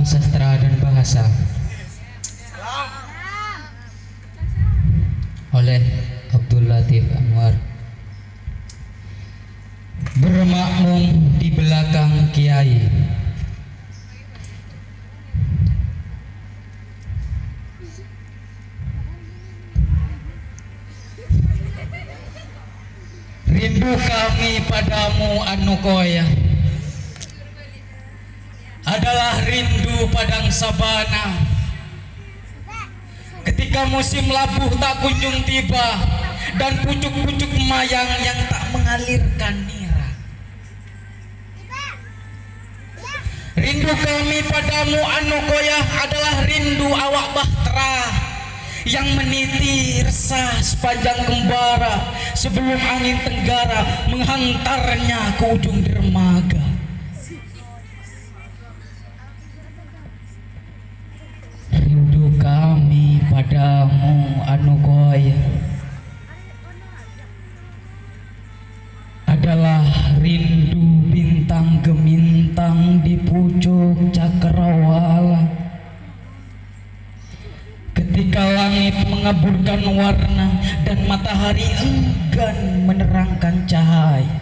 Fakultas Sastra dan Bahasa oleh Abdul Latif Anwar. Bermakmum di belakang kiai. Rindu kami padamu Anukoya adalah rindu padang sabana. Ketika musim labuh tak kunjung tiba dan pucuk-pucuk mayang yang tak mengalirkan nira. Rindu kami padamu Anukoya adalah rindu awak bahtera yang meniti resah sepanjang kembara sebelum angin tenggara menghantarnya ke ujung dermaga. Rindu kami padamu Anukoya adalah rindu bintang gemintang di pucuk cakrawala. Ketika langit mengaburkan warna dan matahari enggan menerangkan cahaya.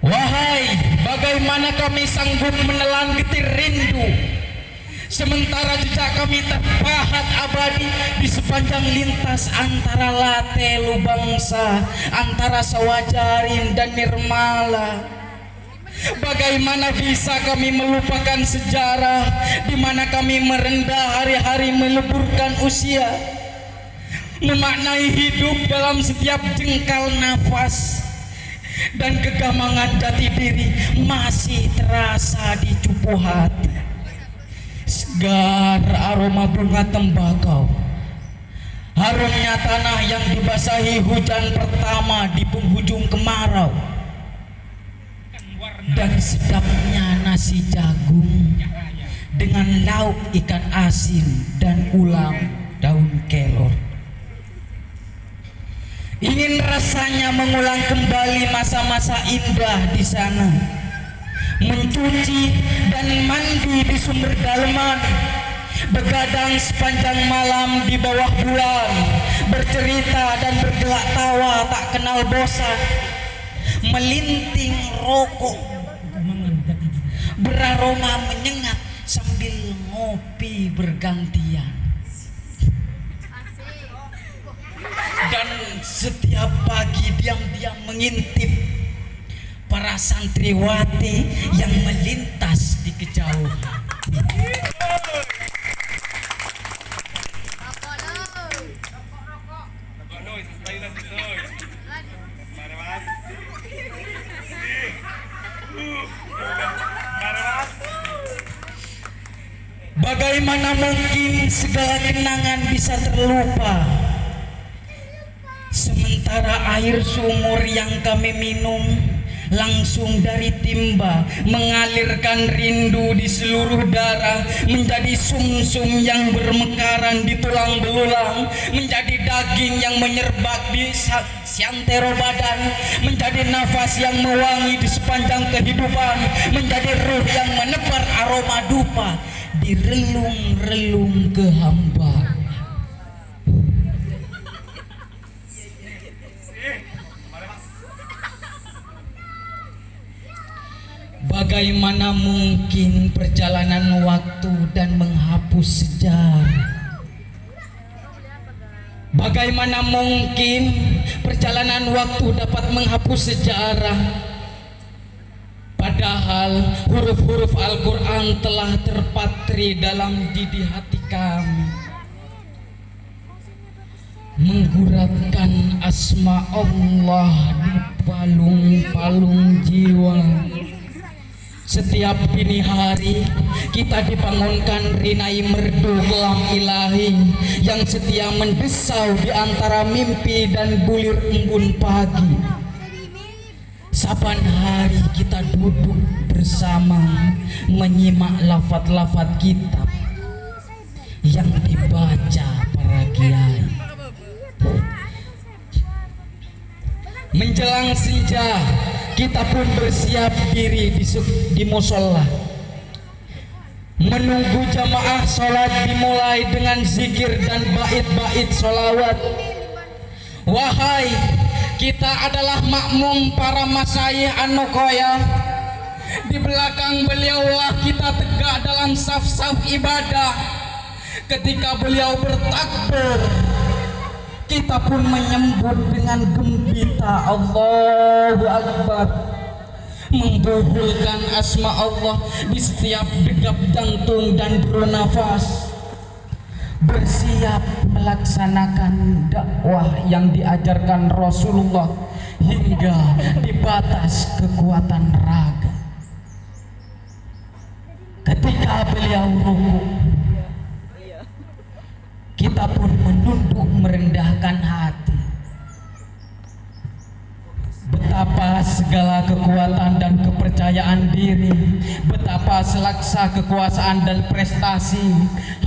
Wahai, bagaimana kami sanggup menelan getir rindu sementara jejak kami terpahat abadi di sepanjang lintas antara Latelu bangsa, antara Sawajarin dan Nirmala. Bagaimana bisa kami melupakan sejarah di mana kami merendah hari-hari meleburkan usia, memaknai hidup dalam setiap jengkal nafas, dan kegamangan jati diri masih terasa di cupu hati. Segar aroma bunga tembakau, harumnya tanah yang dibasahi hujan pertama di penghujung kemarau, dan sedapnya nasi jagung dengan lauk ikan asin dan ulam daun kelor. Ingin rasanya mengulang kembali masa-masa indah di sana, mencuci dan mandi di sumber daleman, begadang sepanjang malam di bawah bulan, bercerita dan bergelak tawa tak kenal bosan, melinting rokok beraroma menyengat sambil ngopi bergantian. Dan setiap pagi diam-diam mengintip para santriwati yang melintas di kejauhan. Bagaimana mungkin segala kenangan bisa terlupa sementara air sumur yang kami minum langsung dari timba mengalirkan rindu di seluruh darah, menjadi sumsum yang bermekaran di tulang belulang, menjadi daging yang menyerbak di siantero badan, menjadi nafas yang mewangi di sepanjang kehidupan, menjadi ruh yang menebar aroma dupa di relung-relung kehambaan. Bagaimana mungkin perjalanan waktu dan menghapus sejarah? Bagaimana mungkin perjalanan waktu dapat menghapus sejarah? Padahal huruf-huruf Al-Quran telah terpatri dalam didi hati kami, mengguratkan asma Allah di palung-palung jiwa. Setiap dini hari kita dibangunkan rinai merdu gelam ilahi yang setia mendesau di antara mimpi dan bulir embun pagi. Saban hari kita duduk bersama menyimak lafaz-lafaz kitab yang dibaca para kiai. Menjelang senja, kita pun bersiap diri di musola, menunggu jamaah sholat dimulai dengan zikir dan bait-bait sholawat. Wahai, kita adalah makmum para masyayikh an-Nuqoyah. Di belakang beliaulah kita tegak dalam saf-saf ibadah. Ketika beliau bertakbir, kita pun menyambut dengan gembira Allahu Akbar, membubuhkan asma Allah di setiap degup jantung dan bernafas, bersiap melaksanakan dakwah yang diajarkan Rasulullah hingga di batas kekuatan raga. Ketika beliau rukuk, kita pun menunduk merendahkan hati. Betapa segala kekuatan dan kepercayaan diri, betapa selaksa kekuasaan dan prestasi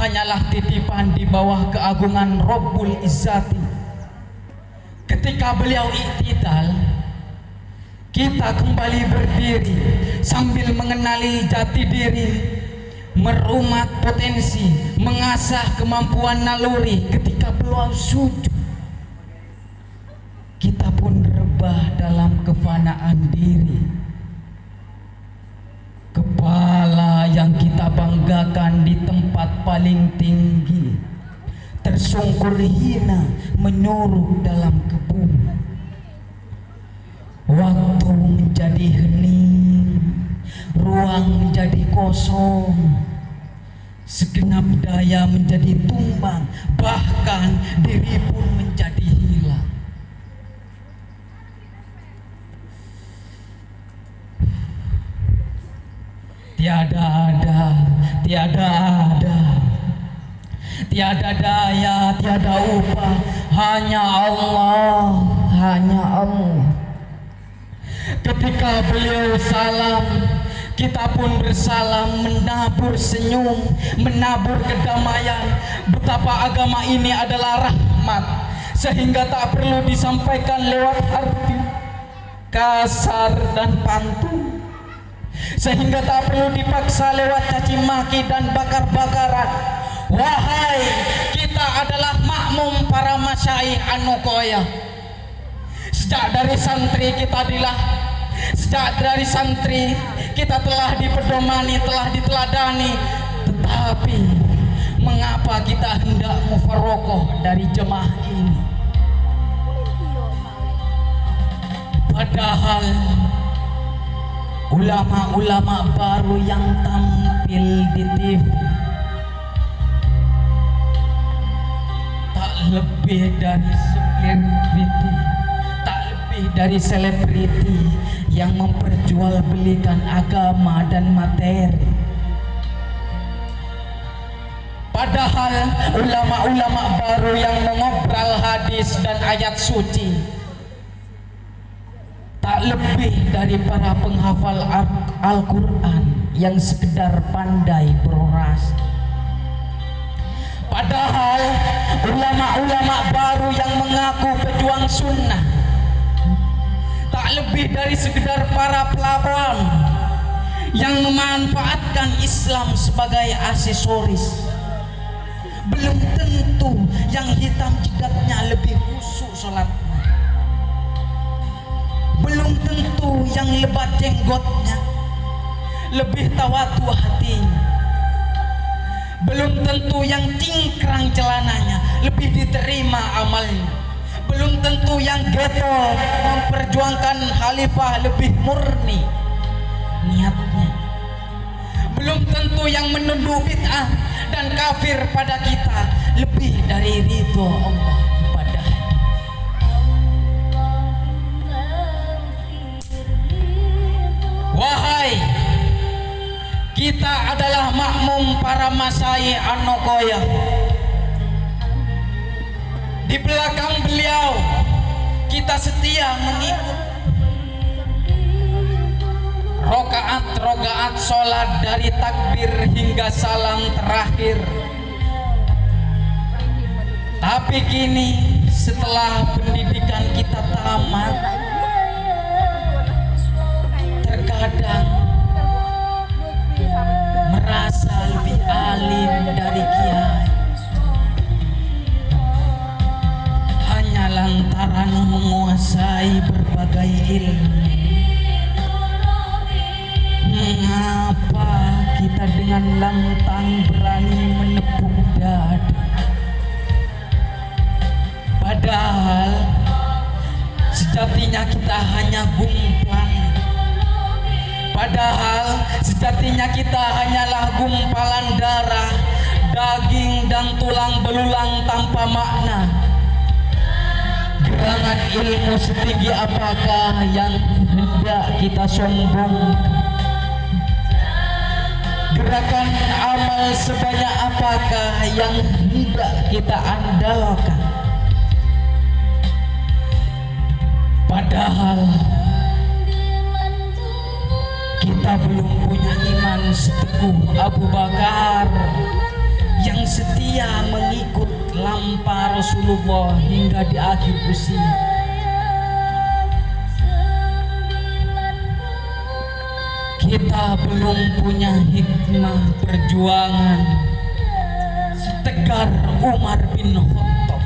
hanyalah titipan di bawah keagungan Rabbul Izzati. Ketika beliau iktidal, kita kembali berdiri sambil mengenali jati diri, merumat potensi, mengasah kemampuan naluri. Ketika beliau sujud, kita pun rebah dalam kefanaan diri. Kepala yang kita banggakan di tempat paling tinggi tersungkur hina menyuruh dalam kebun. Waktu menjadi hening, ruang menjadi kosong, segenap daya menjadi tumbang, bahkan diri pun menjadi hilang. Tiada ada, tiada daya, tiada upah, hanya Allah, hanya Allah. Ketika beliau salam, kita pun bersalam, menabur senyum, menabur kedamaian. Betapa agama ini adalah rahmat, sehingga tak perlu disampaikan lewat arti kasar dan pantun, sehingga tak perlu dipaksa lewat caci maki dan bakar-bakaran. Wahai, kita adalah makmum para masyayikh an-Nuqoyah. Sejak dari santri kita telah dipedomani, telah diteladani. Tetapi mengapa kita hendak mufarroqah dari jemaah ini? Padahal ulama-ulama baru yang tampil di TV tak lebih dari selebriti yang memperjualbelikan agama dan materi. Padahal ulama-ulama baru yang mengobral hadis dan ayat suci tak lebih dari para penghafal Al-Quran yang sekedar pandai berorasi. Padahal ulama-ulama baru yang mengaku pejuang sunnah tak lebih dari sekedar para pelawak yang memanfaatkan Islam sebagai aksesoris. Belum tentu yang hitam jidatnya lebih khusyuk sholatnya. Belum tentu yang lebat jenggotnya lebih tawadu hatinya. Belum tentu yang cingkrang celananya lebih diterima amalnya. Belum tentu yang getol memperjuangkan khalifah lebih murni niatnya. Belum tentu yang menuduh bid'ah dan kafir pada kita lebih dari ridho Allah ibadahnya. Wahai, kita adalah makmum para masyayikh an-Nuqoyah. Di belakang beliau kita setia mengikut rokaat sholat dari takbir hingga salam terakhir. Tapi kini setelah pendidikan kita tamat, kadang merasa lebih alim dari kiai hanya lantaran menguasai berbagai ilmu. Mengapa kita dengan lantang berani menepuk dada? Padahal sejatinya kita hanya gumpal. Padahal sejatinya kita hanyalah gumpalan darah, daging dan tulang belulang tanpa makna. Gerangan ilmu setinggi apakah yang hendak kita sombongkan? Gerakan amal sebanyak apakah yang hendak kita andalkan? Padahal kita belum punya iman seteguh Abu Bakar yang setia mengikut lampah Rasulullah hingga di akhir usia. Kita belum punya hikmah perjuangan setegar Umar bin Khattab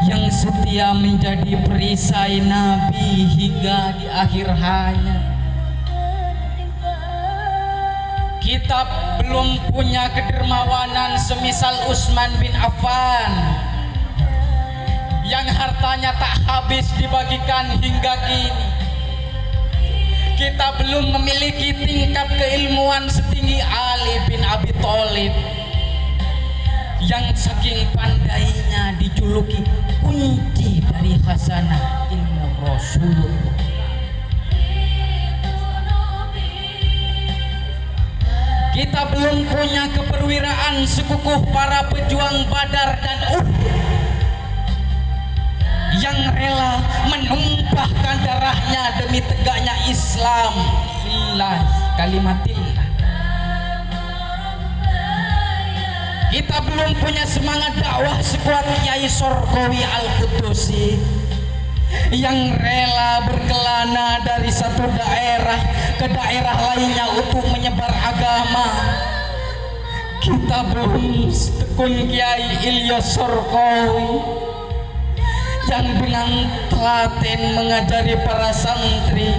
yang setia menjadi perisai Nabi hingga di akhir hayat. Kita belum punya kedermawanan semisal Utsman bin Affan yang hartanya tak habis dibagikan hingga kini. Kita belum memiliki tingkat keilmuan setinggi Ali bin Abi Thalib yang saking pandainya dijuluki kunci dari khazanah ilmu Rasulullah. Kita belum punya keperwiraan sekukuh para pejuang Badar dan Uhud yang rela menumpahkan darahnya demi tegaknya Islam fillah kalimatillah. Kita belum punya semangat dakwah sekuat Kiai Sorkowi Al-Qudusi yang rela berkelana dari satu daerah ke daerah lainnya untuk menyebar agama. Kita belum setekun Kiai Ilyas Sorkowi yang dengan telaten mengajari para santri.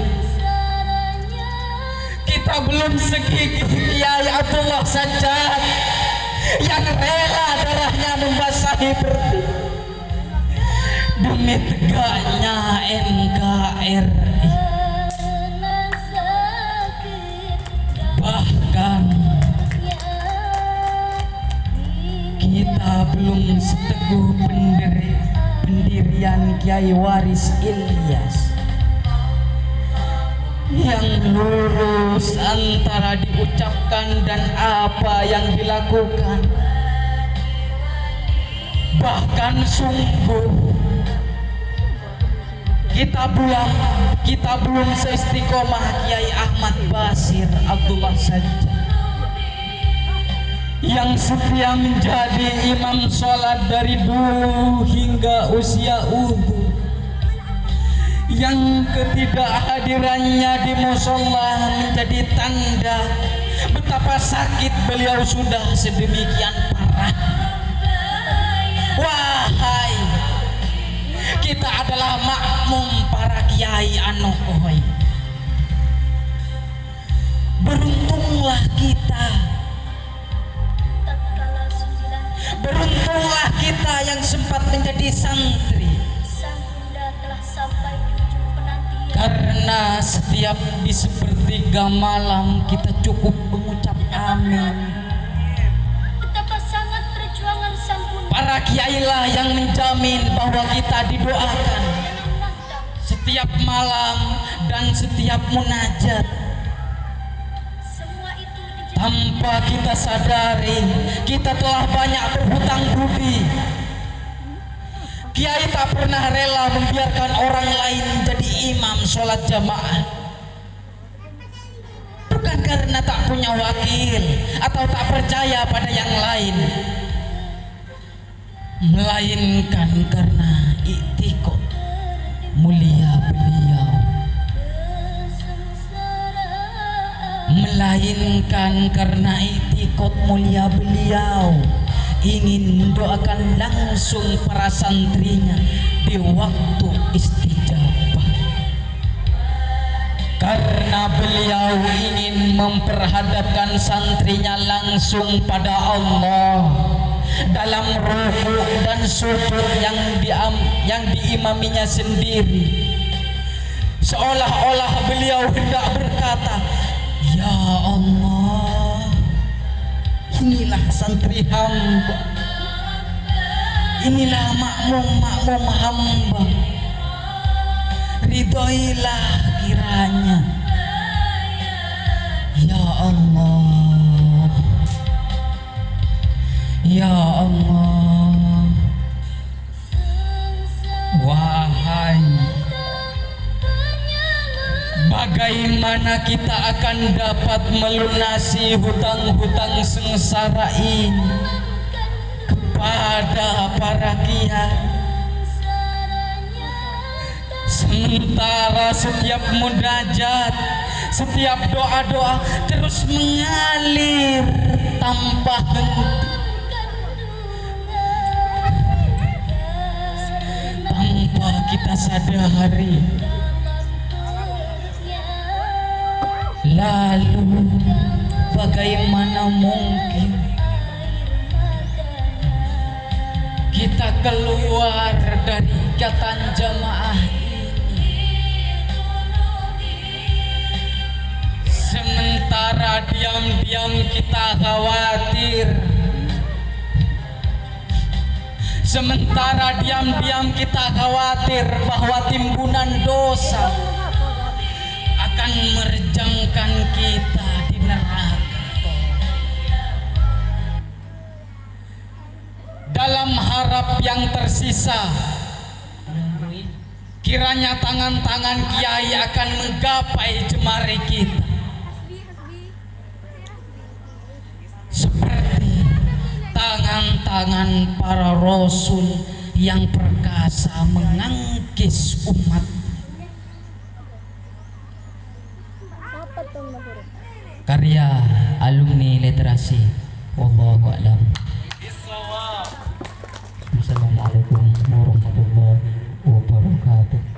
Kita belum segigih Kiai Abdullah Sajjad yang rela darahnya membasahi berti demi tegaknya NKRI. Bahkan kita belum seteguh pendirian Kiai Waris Ilyas yang lurus antara diucapkan dan apa yang dilakukan. Bahkan sungguh kita belum seistiqomah Kiai Ahmad Basir Abdullah Sajjad yang setia menjadi imam sholat dari dulu hingga usia uhud, yang ketidakhadirannya di musola menjadi tanda betapa sakit beliau sudah sedemikian parah. Wahai, kita adalah makmum para kiai anokohoi. Beruntunglah kita, beruntunglah kita yang sempat menjadi santri, karena setiap di sepertiga malam kita cukup mengucap amin. Betapa sangat perjuangan sang bunda. Para kiai lah yang menjamin bahwa kita didoakan setiap malam dan setiap munajat. Semua itu Tanpa kita sadari, kita telah banyak berhutang budi. Kiai tak pernah rela membiarkan orang lain jadi imam sholat jamaah, bukan karena tak punya wakil atau tak percaya pada yang lain, melainkan karena iktikad mulia beliau melainkan karena itikad mulia beliau ingin mendoakan langsung para santrinya di waktu istijabah. Karena beliau ingin memperhadapkan santrinya langsung pada Allah dalam rukuk dan sujud yang diimaminya sendiri, seolah-olah beliau hendak berkata, "Ya Allah, inilah santri hamba, inilah makmum hamba, ridhoilah kiranya. Ya Allah, ya Allah, wahai, bagaimana kita akan dapat melunasi hutang-hutang sengsara ini kepada para kiai, sementara setiap munajat, setiap doa-doa terus mengalir tanpa henti, tanpa kita sadari. Lalu bagaimana mungkin kita keluar dari ikatan jamaah ini, sementara diam-diam kita khawatir, sementara diam-diam kita khawatir bahwa timbunan dosa akan merejangkan kita di neraka. Dalam harap yang tersisa, kiranya tangan-tangan kiai akan menggapai jemari kita, seperti tangan-tangan para rasul yang perkasa mengangkis umat. Karya alumni literasi. Wallahu a'lam. Assalamualaikum warahmatullahi wabarakatuh.